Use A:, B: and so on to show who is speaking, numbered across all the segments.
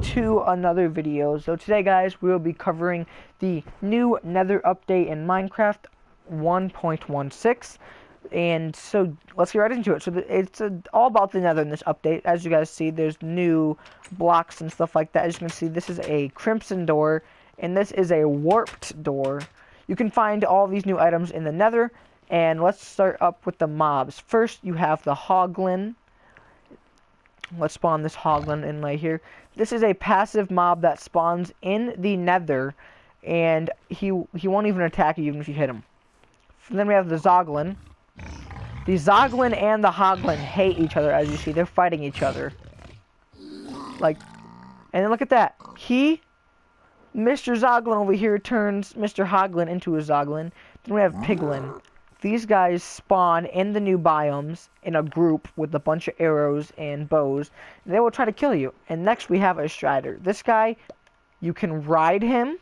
A: to another video. So today, guys, we will be covering the new Nether update in Minecraft 1.16. And so let's get right into it. So it's all about the Nether in this update. As you guys see, there's new blocks and stuff like that. As you can see, this is a crimson door, and this is a warped door. You can find all these new items in the Nether, and let's start up with the mobs. First, you have the Hoglin. Let's spawn this Hoglin in right here. This is a passive mob that spawns in the Nether, and he won't even attack you even if you hit him. And then we have the Zoglin. The Zoglin and the Hoglin hate each other, as you see. They're fighting each other. Like, and then look at that. Mr. Zoglin over here turns Mr. Hoglin into a Zoglin. Then we have Piglin. These guys spawn in the new biomes in a group with a bunch of arrows and bows. And they will try to kill you. And next we have a Strider. This guy, you can ride him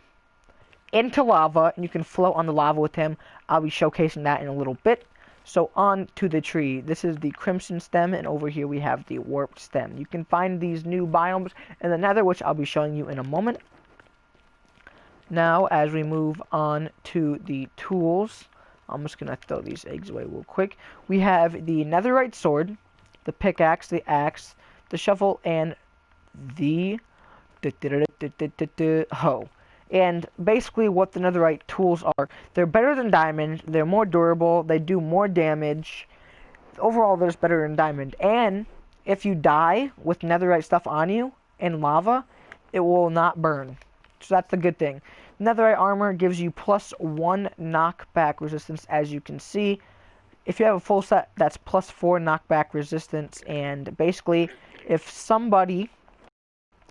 A: into lava, and you can float on the lava with him. I'll be showcasing that in a little bit. So on to the tree. This is the Crimson Stem, and over here we have the Warped Stem. You can find these new biomes in the Nether, which I'll be showing you in a moment. Now, as we move on to the tools, I'm just going to throw these eggs away real quick. We have the netherite sword, the pickaxe, the axe, the shovel, and the hoe. And basically what the netherite tools are, they're better than diamond, they're more durable, they do more damage. Overall, they're just better than diamond. And if you die with netherite stuff on you in lava, it will not burn. So that's the good thing. Netherite armor gives you +1 knockback resistance, as you can see. If you have a full set, that's +4 knockback resistance. And basically, if somebody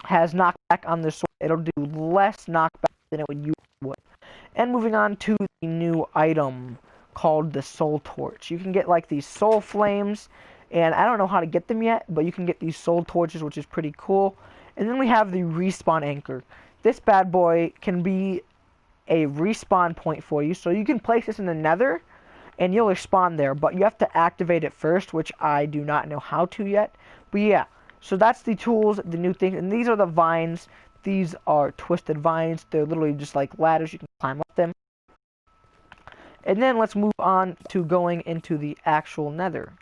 A: has knockback on their sword, it'll do less knockback than it would. And moving on to the new item called the Soul Torch. You can get like these soul flames, and I don't know how to get them yet, but you can get these soul torches, which is pretty cool. And then we have the respawn anchor. This bad boy can be a respawn point for you, so you can place this in the Nether and you'll respawn there, but you have to activate it first, which I do not know how to yet. But yeah, so that's the tools, the new things, and these are the vines. These are twisted vines. They're literally just like ladders. You can climb up them. And then let's move on to going into the actual Nether.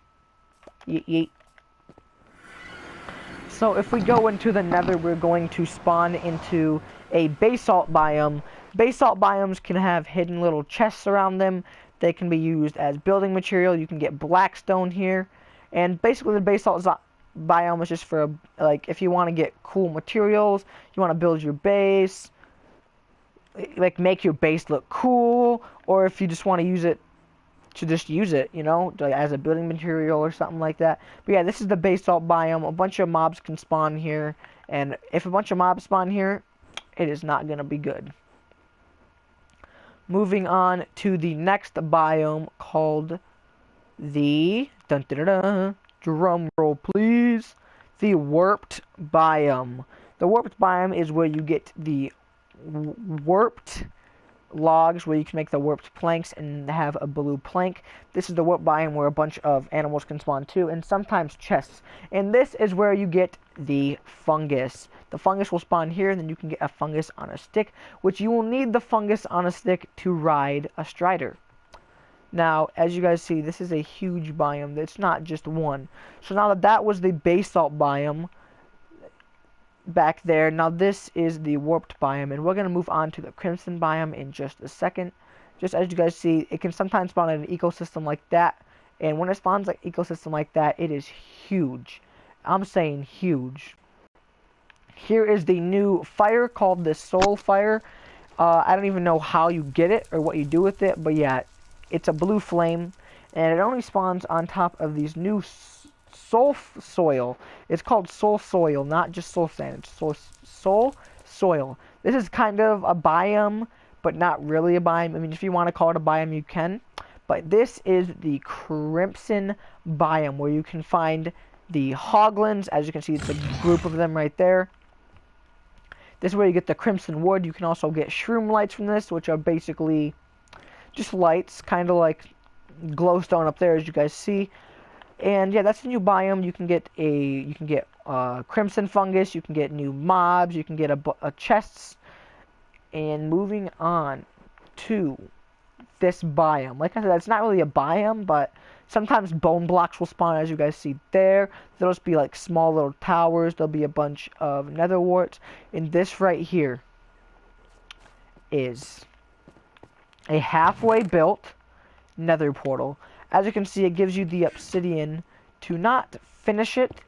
A: Yeet, yeet. So if we go into the Nether, we're going to spawn into a basalt biome. Basalt biomes can have hidden little chests around them. They can be used as building material. You can get blackstone here. And basically the basalt biome is just for, like, if you want to get cool materials, you want to build your base, like make your base look cool, or if you just want to use it, you know, like as a building material or something like that. But yeah, this is the basalt biome. A bunch of mobs can spawn here, and if a bunch of mobs spawn here, it is not going to be good. Moving on to the next biome called the drum roll please, the warped biome. The warped biome is where you get the warped logs, where you can make the warped planks and have a blue plank. This is the warped biome where a bunch of animals can spawn too, and sometimes chests. And this is where you get the fungus. The fungus will spawn here, and then you can get a fungus on a stick, which you will need the fungus on a stick to ride a Strider. Now, as you guys see, this is a huge biome. It's not just one. So now that was the basalt biome back there. Now this is the warped biome, and we're going to move on to the crimson biome in just a second. Just as you guys see, it can sometimes spawn in an ecosystem like that, and when it spawns like ecosystem like that, it is huge. I'm saying huge. Here is the new fire called the Soul Fire. I don't even know how you get it or what you do with it, but yeah, it's a blue flame, and it only spawns on top of these new soul soil. It's called soul soil, not just soul sand. It's soul soil. This is kind of a biome, but not really a biome. I mean, if you want to call it a biome, you can. But this is the crimson biome, where you can find the Hoglins. As you can see, it's a group of them right there. This is where you get the crimson wood. You can also get shroom lights from this, which are basically just lights, kind of like glowstone up there, as you guys see. And yeah, that's the new biome. You can get crimson fungus, you can get new mobs, you can get a chests. And moving on to this biome. Like I said, it's not really a biome, but sometimes bone blocks will spawn, as you guys see there. There'll just be like small little towers. There'll be a bunch of nether warts. And this right here is a halfway built nether portal. As you can see, it gives you the obsidian to not finish it,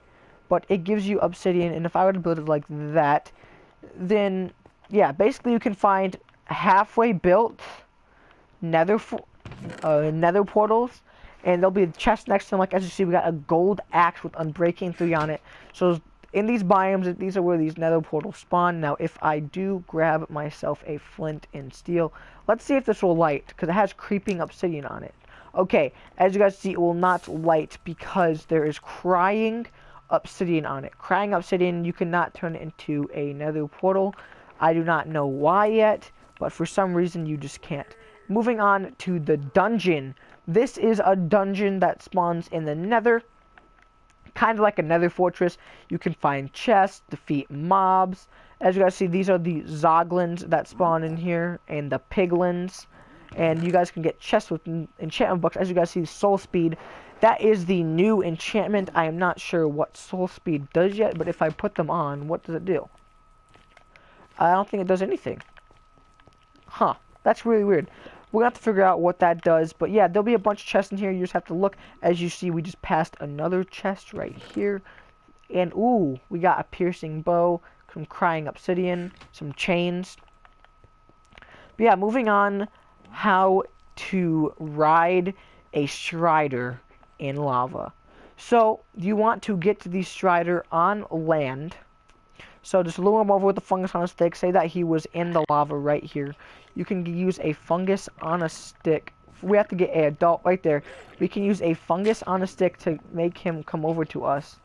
A: but it gives you obsidian. And if I were to build it like that, then yeah, basically you can find halfway built nether portals, and there'll be a chest next to them. Like as you see, we got a gold axe with unbreaking 3 on it. So in these biomes, these are where these nether portals spawn. Now if I do grab myself a flint and steel, let's see if this will light, because it has creeping obsidian on it. Okay, as you guys see, it will not light because there is crying obsidian on it. Crying obsidian, you cannot turn it into a nether portal. I do not know why yet, but for some reason you just can't. Moving on to the dungeon. This is a dungeon that spawns in the nether. Kind of like a nether fortress. You can find chests, defeat mobs. As you guys see, these are the zoglins that spawn in here, and the piglins. And you guys can get chests with enchantment books. As you guys see, soul speed. That is the new enchantment. I am not sure what soul speed does yet, but if I put them on, what does it do? I don't think it does anything. Huh. That's really weird. We'll have to figure out what that does. But yeah, there'll be a bunch of chests in here. You just have to look. As you see, we just passed another chest right here. And ooh, we got a piercing bow, some crying obsidian, some chains. But yeah, moving on. How to ride a strider in lava. So, you want to get to the strider on land. So just lure him over with the fungus on a stick. Say that he was in the lava right here. You can use a fungus on a stick. We have to get an adult right there. We can use a fungus on a stick to make him come over to us.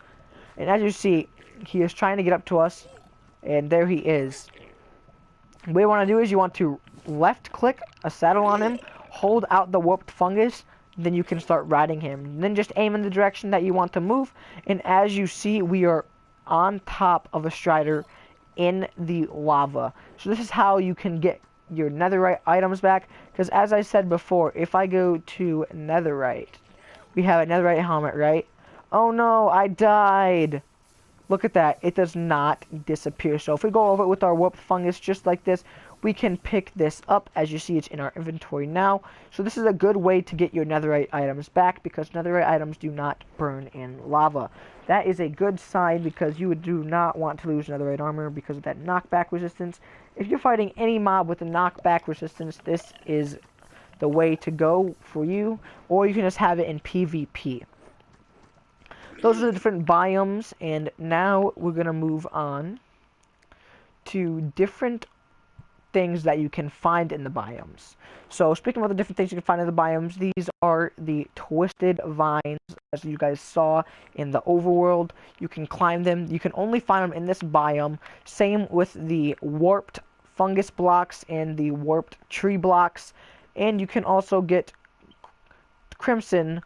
A: And as you see, he is trying to get up to us. And there he is. What you want to do is you want to left click a saddle on him. Hold out the warped fungus. Then you can start riding him. And then just aim in the direction that you want to move. And as you see, we are on top of a strider in the lava. So this is how you can get your netherite items back, because as I said before, if I go to netherite, we have a netherite helmet, right? Oh no, I died. Look at that, it does not disappear. So if we go over it with our warped fungus just like this, we can pick this up. As you see, it's in our inventory now. So this is a good way to get your netherite items back, because netherite items do not burn in lava. That is a good sign, because you do not want to lose netherite armor because of that knockback resistance. If you're fighting any mob with a knockback resistance, this is the way to go for you. Or you can just have it in PvP. Those are the different biomes, and now we're going to move on to different things that you can find in the biomes. So speaking of the different things you can find in the biomes, these are the twisted vines, as you guys saw in the overworld. You can climb them. You can only find them in this biome. Same with the warped fungus blocks and the warped tree blocks. And you can also get crimson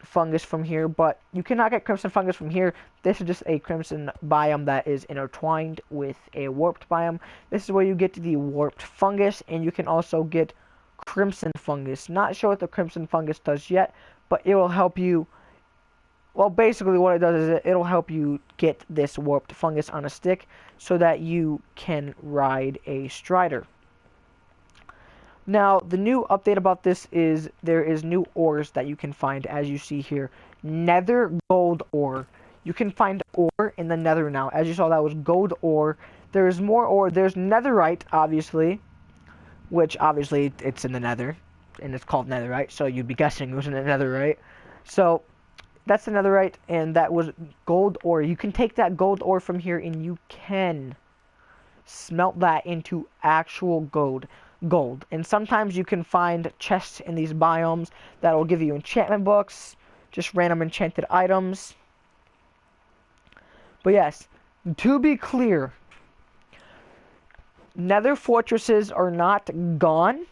A: fungus from here, but you cannot get crimson fungus from here. This is just a crimson biome that is intertwined with a warped biome. This is where you get the warped fungus, and you can also get crimson fungus. Not sure what the crimson fungus does yet, but it will help you. Well, basically what it does is it'll help you get this warped fungus on a stick so that you can ride a strider. Now, the new update about this is there is new ores that you can find, as you see here. Nether gold ore. You can find ore in the nether now. As you saw, that was gold ore. There's more ore. There's netherite, obviously, which obviously it's in the nether, and it's called netherite, so you'd be guessing it was in the netherite. So, that's the netherite, and that was gold ore. You can take that gold ore from here, and you can smelt that into actual gold. And sometimes you can find chests in these biomes that will give you enchantment books, just random enchanted items. But yes, to be clear, nether fortresses are not gone.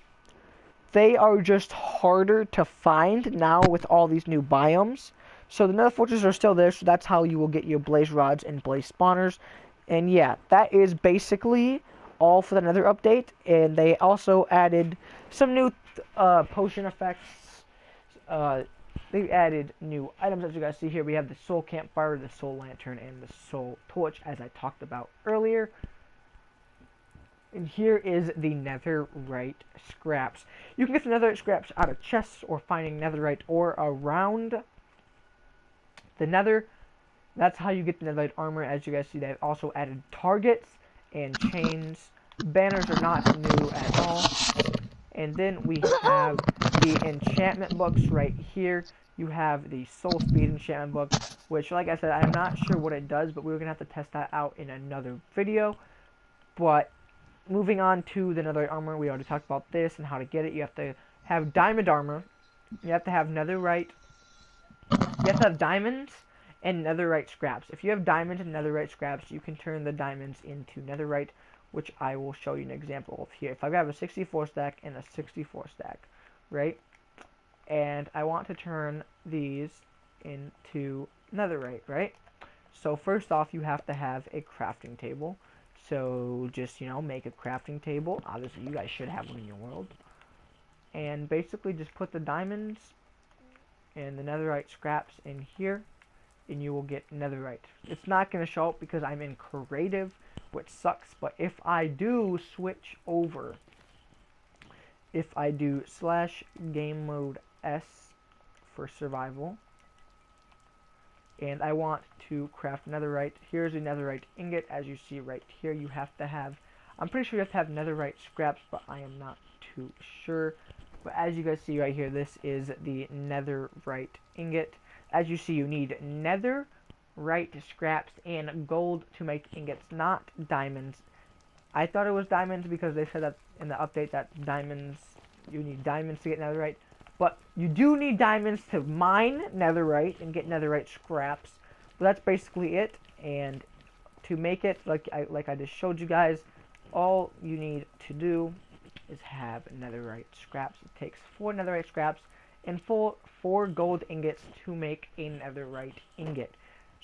A: They are just harder to find now with all these new biomes. So the nether fortresses are still there, so that's how you will get your blaze rods and blaze spawners. And yeah, that is basically all for the nether update. And they also added some new potion effects. They added new items, as you guys see here. We have the soul campfire, the soul lantern, and the soul torch, as I talked about earlier. And here is the netherite scraps. You can get the netherite scraps out of chests or finding netherite ore around the nether. That's how you get the netherite armor. As you guys see, they've also added targets and chains. Banners are not new at all. And then we have the enchantment books right here. You have the soul speed enchantment book, which, like I said, I'm not sure what it does, but we're going to have to test that out in another video. But moving on to the netherite armor, we already talked about this and how to get it. You have to have diamond armor. You have to have netherite. You have to have diamonds and netherite scraps. If you have diamonds and netherite scraps, you can turn the diamonds into netherite, which I will show you an example of here. If I have a 64 stack and a 64 stack, right? And I want to turn these into netherite, right? So first off, you have to have a crafting table. So just, make a crafting table. Obviously, you guys should have one in your world. And basically just put the diamonds and the netherite scraps in here, and you will get netherite. It's not going to show up because I'm in creative, which sucks, but if I do switch over, if I do /game mode S for survival, and I want to craft netherite, here's a netherite ingot. As you see right here, you have to have, I'm pretty sure you have to have netherite scraps, but I am not too sure. But as you guys see right here, this is the netherite ingot. As you see, you need netherite scraps and gold to make ingots, not diamonds. I thought it was diamonds because they said that in the update that diamonds, you need diamonds to get netherite. But you do need diamonds to mine netherite and get netherite scraps. But that's basically it. And to make it, like I just showed you guys, all you need to do is have netherite scraps. It takes 4 netherite scraps and 4 gold ingots to make a netherite ingot.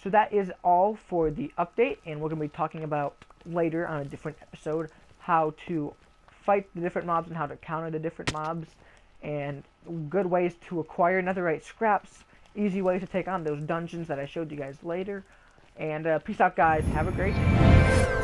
A: So that is all for the update, and we're going to be talking about later on a different episode how to fight the different mobs and how to counter the different mobs, and good ways to acquire netherite scraps, easy ways to take on those dungeons that I showed you guys later. And peace out, guys. Have a great day.